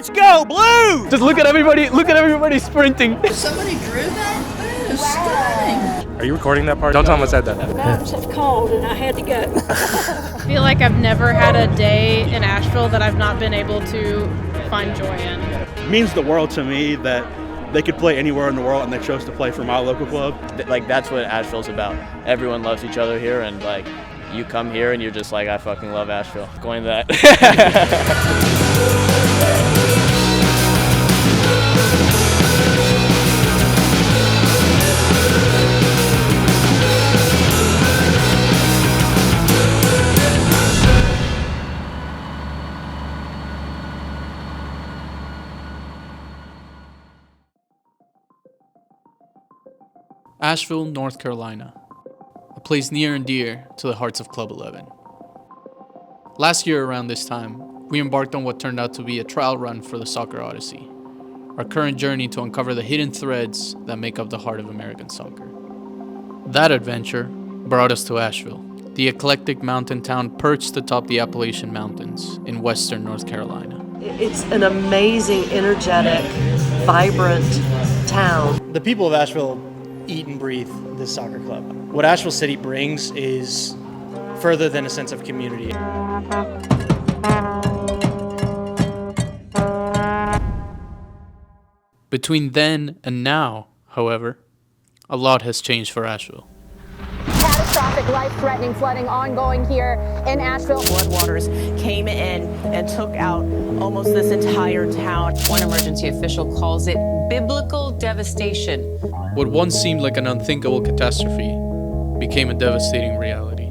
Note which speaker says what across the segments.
Speaker 1: Let's go, Blue!
Speaker 2: Just look at everybody sprinting.
Speaker 3: Somebody drew that? That is stunning.
Speaker 4: Are you recording that part? Don't tell them I said that.
Speaker 5: The mountains have called and I had to go.
Speaker 6: I feel like I've never had a day in Asheville that I've not been able to find joy in.
Speaker 1: It means the world to me that they could play anywhere in the world and they chose to play for my local club.
Speaker 7: Like, that's what Asheville's about. Everyone loves each other here, and like, you come here and you're just like, I fucking love Asheville. Going to that.
Speaker 2: Asheville, North Carolina, a place near and dear to the hearts of Club 11. Last year around this time, we embarked on what turned out to be a trial run for the Soccer Odyssey, our current journey to uncover the hidden threads that make up the heart of American soccer. That adventure brought us to Asheville, the eclectic mountain town perched atop the Appalachian Mountains in western North Carolina.
Speaker 8: It's an amazing, energetic, vibrant town.
Speaker 9: The people of Asheville eat and breathe this soccer club. What Asheville City brings is further than a sense of community.
Speaker 2: Between then and now, however, a lot has changed for Asheville.
Speaker 10: Catastrophic, life-threatening flooding ongoing here in Asheville.
Speaker 11: Floodwaters came in and took out almost this entire town.
Speaker 12: One emergency official calls it biblical devastation.
Speaker 2: What once seemed like an unthinkable catastrophe became a devastating reality.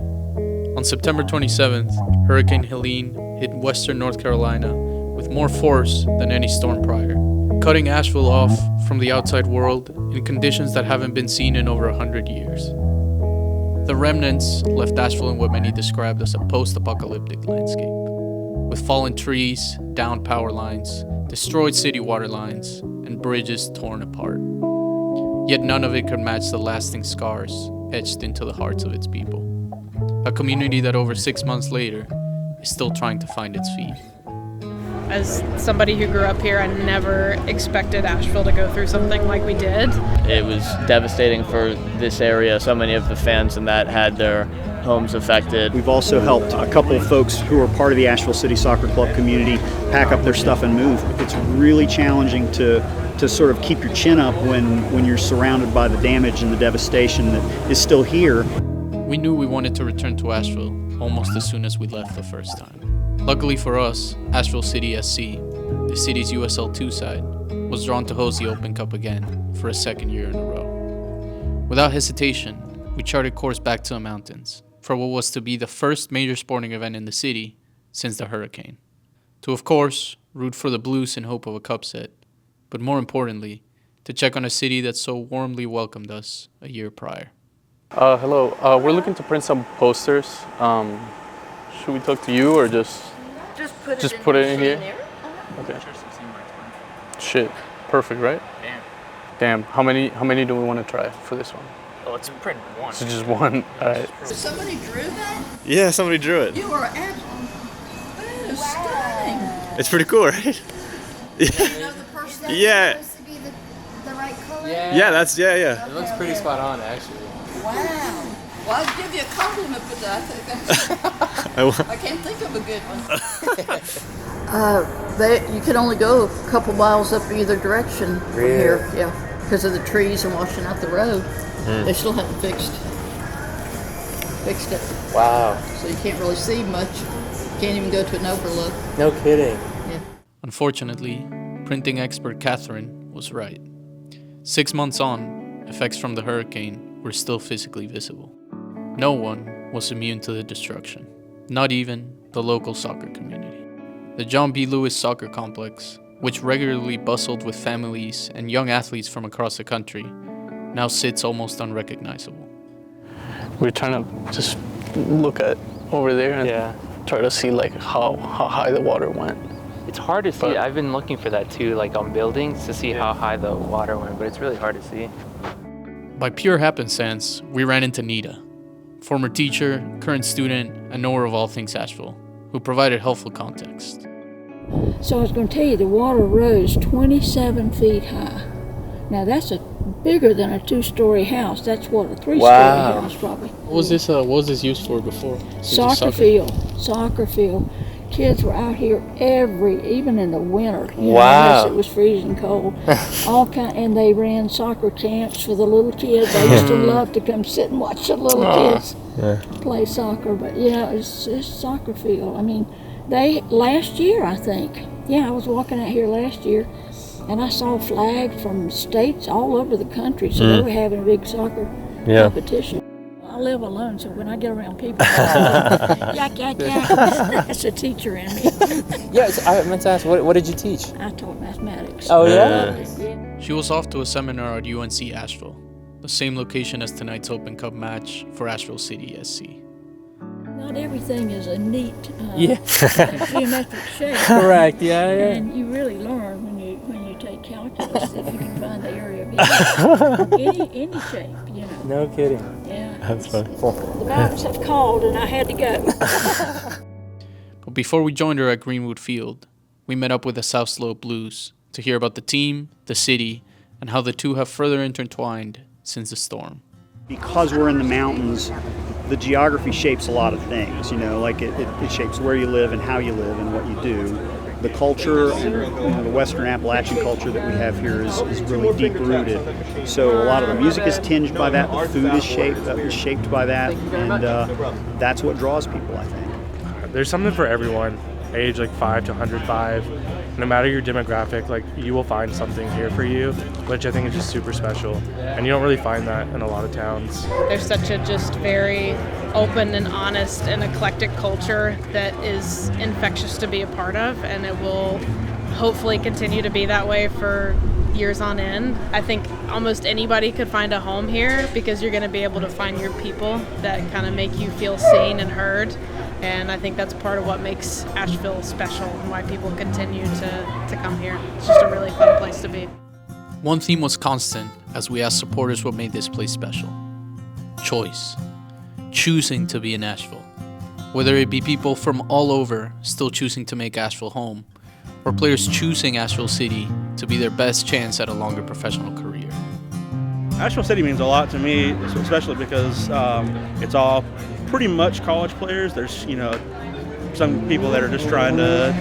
Speaker 2: On September 27th, Hurricane Helene hit western North Carolina with more force than any storm prior, cutting Asheville off from the outside world in conditions that haven't been seen in over 100 years. The remnants left Asheville in what many described as a post-apocalyptic landscape, with fallen trees, downed power lines, destroyed city water lines, and bridges torn apart. Yet none of it could match the lasting scars etched into the hearts of its people. A community that over 6 months later is still trying to find its feet.
Speaker 6: As somebody who grew up here, I never expected Asheville to go through something like we did.
Speaker 7: It was devastating for this area. So many of the fans in that had their homes affected.
Speaker 13: We've also helped a couple of folks who are part of the Asheville City Soccer Club community pack up their stuff and move. It's really challenging to sort of keep your chin up when you're surrounded by the damage and the devastation that is still here.
Speaker 2: We knew we wanted to return to Asheville almost as soon as we left the first time. Luckily for us, Asheville City SC, the city's USL 2 side, was drawn to host the Open Cup again for a second year in a row. Without hesitation, we charted course back to the mountains for what was to be the first major sporting event in the city since the hurricane. To, of course, root for the Blues in hope of a cup set, but more importantly, to check on a city that so warmly welcomed us a year prior. Hello, we're looking to print some posters. Should we talk to you or just put it in here? Okay. Shit, perfect, right? Damn. How many do we want to try for this one?
Speaker 4: Oh, let's print one.
Speaker 2: So just one. All right.
Speaker 3: Somebody drew that?
Speaker 4: Yeah, somebody drew it.
Speaker 3: You are absolutely. That is stunning.
Speaker 4: It's pretty cool, right?
Speaker 3: You know the person that
Speaker 4: Yeah.
Speaker 3: supposed to be the right color?
Speaker 4: Yeah, yeah.
Speaker 14: It looks pretty spot on, actually.
Speaker 3: Wow. Well, I'll give you a compliment for that. I can't think of a good one. You can only go a couple miles up either direction from here, yeah, because of the trees and washing out the road. They still haven't fixed it.
Speaker 14: Wow.
Speaker 3: So you can't really see much. Can't even go to an overlook.
Speaker 14: No kidding.
Speaker 3: Yeah.
Speaker 2: Unfortunately, printing expert Catherine was right. 6 months on, effects from the hurricane were still physically visible. No one was immune to the destruction, not even the local soccer community. The John B. Lewis Soccer Complex, which regularly bustled with families and young athletes from across the country, now sits almost unrecognizable. We're trying to just look at over there and try to see like how high the water went.
Speaker 14: It's hard to see. I've been looking for that too, like on buildings to see how high the water went, but it's really hard to see.
Speaker 2: By pure happenstance, we ran into Nita, former teacher, current student, and knower of all things Asheville, who provided helpful context.
Speaker 5: So I was going to tell you, the water rose 27 feet high. Now that's bigger than a 2-story house. That's what, a 3-story house probably.
Speaker 2: What was this used for before?
Speaker 5: Soccer field. Kids were out here even in the winter. Unless it was freezing cold. And they ran soccer camps for the little kids. I used to love to come sit and watch the little kids play soccer. But it's soccer field. I mean, last year, I think. Yeah, I was walking out here last year, and I saw flags from states all over the country. So they were having a big soccer competition. I live alone, so when I get around people, yak. That's a teacher in me.
Speaker 14: I meant to ask, what did you teach?
Speaker 5: I taught mathematics.
Speaker 14: Oh, yeah?
Speaker 2: She was off to a seminar at UNC Asheville, the same location as tonight's Open Cup match for Asheville City SC.
Speaker 5: Not everything is a neat geometric shape.
Speaker 14: Correct, yeah.
Speaker 5: And you really learn when you take calculus that you can find the area of any shape,
Speaker 14: No kidding.
Speaker 5: Yeah.
Speaker 14: That's funny.
Speaker 5: The mountains have called and I had to go.
Speaker 2: But before we joined her at Greenwood Field, we met up with the South Slope Blues to hear about the team, the city, and how the two have further intertwined since the storm.
Speaker 13: Because we're in the mountains, the geography shapes a lot of things, like it shapes where you live and how you live and what you do. The culture and the Western Appalachian culture that we have here is really deep-rooted. So a lot of the music is tinged by that, the food is shaped by that, and that's what draws people, I think.
Speaker 4: There's something for everyone, age 5 to 105. No matter your demographic, you will find something here for you, which I think is just super special. And you don't really find that in a lot of towns.
Speaker 6: There's such a just very open and honest and eclectic culture that is infectious to be a part of, and it will hopefully continue to be that way for years on end. I think almost anybody could find a home here because you're going to be able to find your people that kind of make you feel seen and heard. And I think that's part of what makes Asheville special and why people continue to come here. It's just a really fun place to be.
Speaker 2: One theme was constant as we asked supporters what made this place special. Choice. Choosing to be in Asheville. Whether it be people from all over still choosing to make Asheville home, or players choosing Asheville City to be their best chance at a longer professional career.
Speaker 1: Asheville City means a lot to me, especially because it's all pretty much college players. There's, some people that are just trying to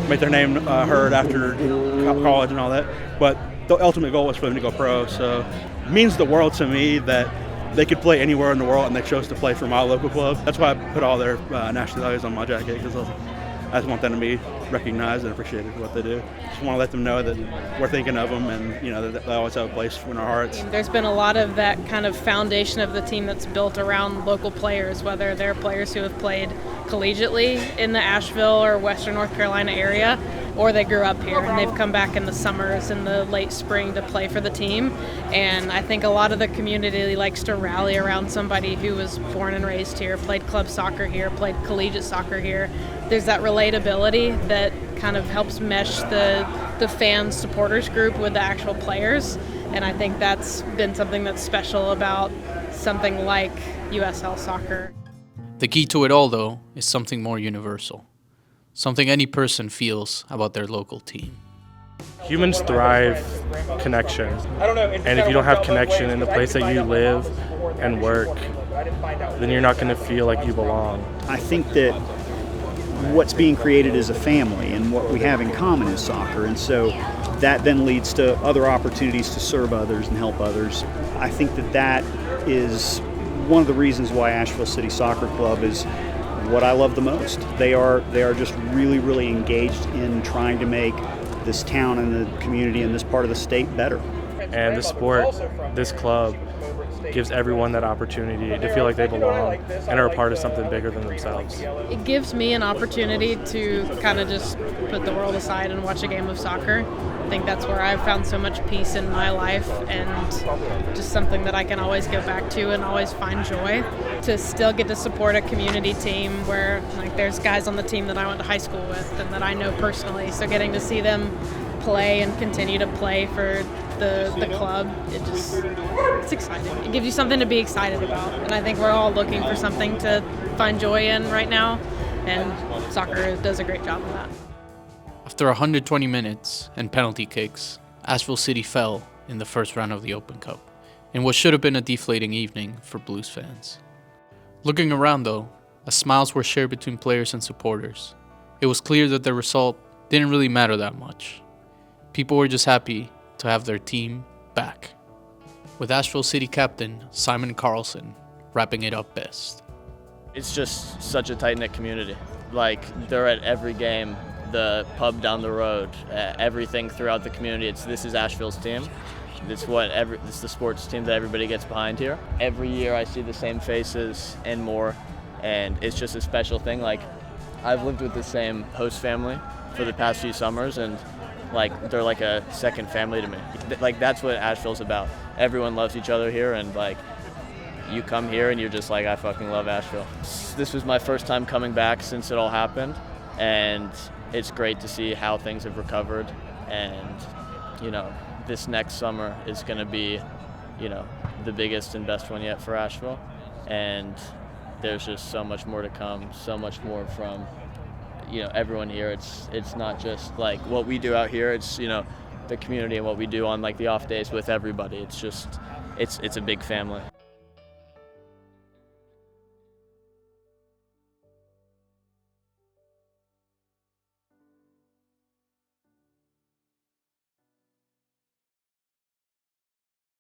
Speaker 1: make their name heard after college and all that. But the ultimate goal was for them to go pro. So it means the world to me that they could play anywhere in the world and they chose to play for my local club. That's why I put all their nationalities on my jacket, because I just want them to be recognized and appreciated for what they do. Just want to let them know that we're thinking of them, and that they always have a place in our hearts.
Speaker 6: There's been a lot of that kind of foundation of the team that's built around local players, whether they're players who have played collegiately in the Asheville or Western North Carolina area, or they grew up here and they've come back in the summers and the late spring to play for the team. And I think a lot of the community likes to rally around somebody who was born and raised here, played club soccer here, played collegiate soccer here. There's that relatability that kind of helps mesh the fans, supporters group with the actual players. And I think that's been something that's special about something like USL soccer.
Speaker 2: The key to it all, though, is something more universal. Something any person feels about their local team.
Speaker 4: Humans thrive connection. And if you don't have connection in the place that you live and work, then you're not going to feel like you belong.
Speaker 13: I think that what's being created is a family, and what we have in common is soccer, and so that then leads to other opportunities to serve others and help others. I think that is one of the reasons why Asheville City Soccer Club is what I love the most. They are just really, really engaged in trying to make this town and the community and this part of the state better.
Speaker 4: And the sport, this club, gives everyone that opportunity to feel like they belong and are a part of something bigger than themselves.
Speaker 6: It gives me an opportunity to kind of just put the world aside and watch a game of soccer. I think that's where I've found so much peace in my life, and just something that I can always go back to and always find joy. To still get to support a community team where there's guys on the team that I went to high school with and that I know personally, so getting to see them play and continue to play for the club, it's exciting. It gives you something to be excited about, and I think we're all looking for something to find joy in right now, and soccer does a great job of that.
Speaker 2: After 120 minutes and penalty kicks, Asheville City fell in the first round of the Open Cup, in what should have been a deflating evening for Blues fans. Looking around though, as smiles were shared between players and supporters, it was clear that the result didn't really matter that much. People were just happy to have their team back. With Asheville City captain Simon Carlson wrapping it up best.
Speaker 7: It's just such a tight-knit community. Like, they're at every game, the pub down the road, everything throughout the community. This is Asheville's team. It's the sports team that everybody gets behind here. Every year I see the same faces and more, and it's just a special thing. Like, I've lived with the same host family for the past few summers, and like, they're like a second family to me. Like, that's what Asheville's about. Everyone loves each other here, and like, you come here and you're just like, I fucking love Asheville. This was my first time coming back since it all happened, and it's great to see how things have recovered. And, you know, this next summer is going to be, you know, the biggest and best one yet for Asheville. And there's just so much more to come, so much more from, you know, everyone here. It's not just like what we do out here, it's, you know, the community and what we do on like the off days with everybody. It's just, it's a big family.